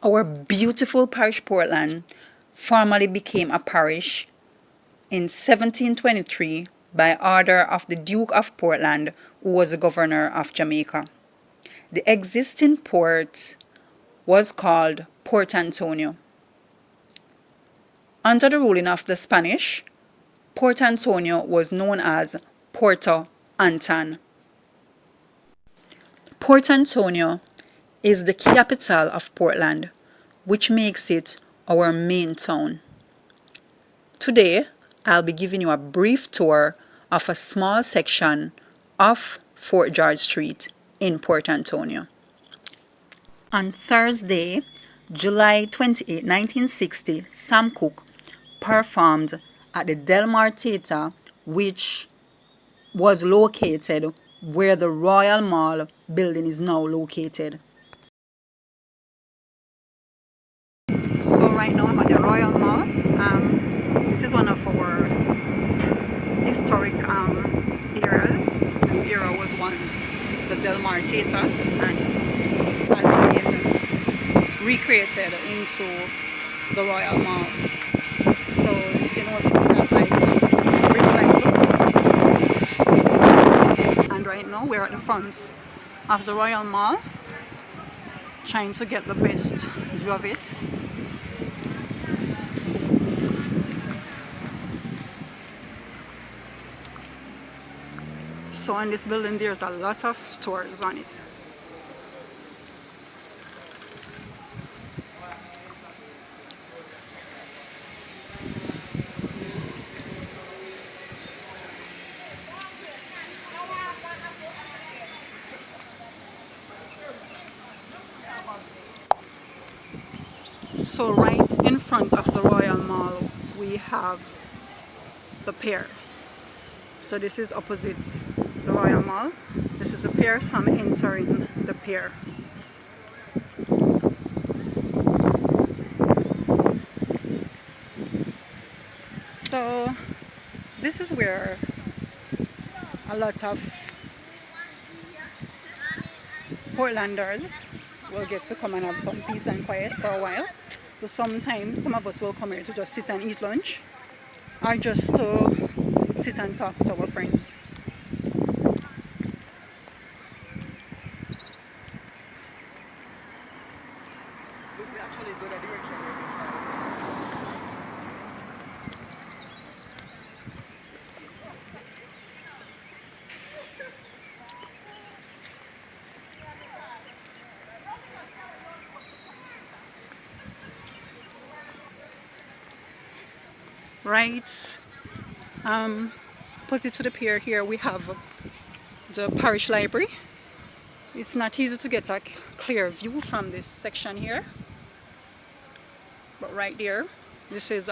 Our beautiful parish Portland formally became a parish in 1723 by order of the Duke of Portland, who was the Governor of Jamaica. The existing port was called Puerto Antonio. Under the ruling of the Spanish, Puerto Antonio was known as Puerto Anton. Puerto Antonio is the capital of Portland, which makes it our main town. Today, I'll be giving you a brief tour of a small section of Fort George Street in Puerto Antonio. On Thursday, July 28, 1960, Sam Cooke performed at the Delmar Theatre, which was located where the Royal Mall building is now located. So right now I'm at the Royal Mall. This is one of our historic areas. This era was once the Delmar Theater, and it has been recreated into the Royal Mall. So if you notice, it has like brick-like look. And right now we're at the front of the Royal Mall, trying to get the best view of it. So in this building there's a lot of stores on it. So right in front of the Royal Mall we have the Pier. So this is opposite the Royal Mall. This is the Pier, so I'm entering the Pier. So this is where a lot of Portlanders will get to come and have some peace and quiet for a while. So sometimes some of us will come here to just sit and eat lunch, or just to sit and talk with our friends. Right, opposite to the pier here we have the Parish Library. It's not easy to get a clear view from this section here, but right there, this is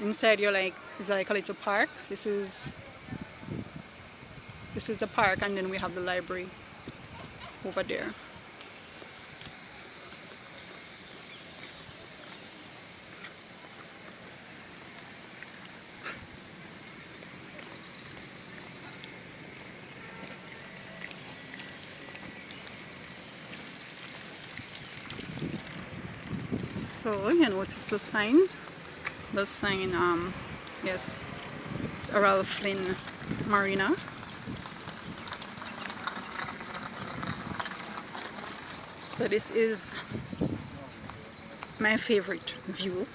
inside you're like, it's like a little park. This is the park, and then we have the library over there. So you notice the sign. The sign, yes, it's Ralph Flynn Marina. So this is my favorite view.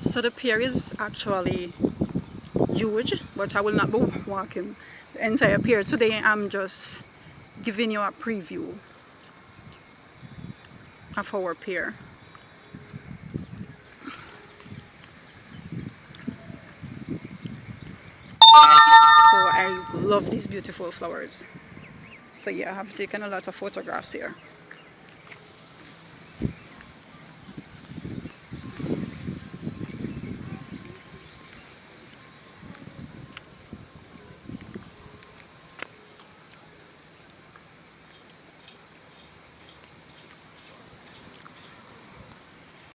So the pier is actually huge, but I will not be walking the entire pier. Today I'm just giving you a preview of our pier. So I love these beautiful flowers. So yeah, I have taken a lot of photographs here.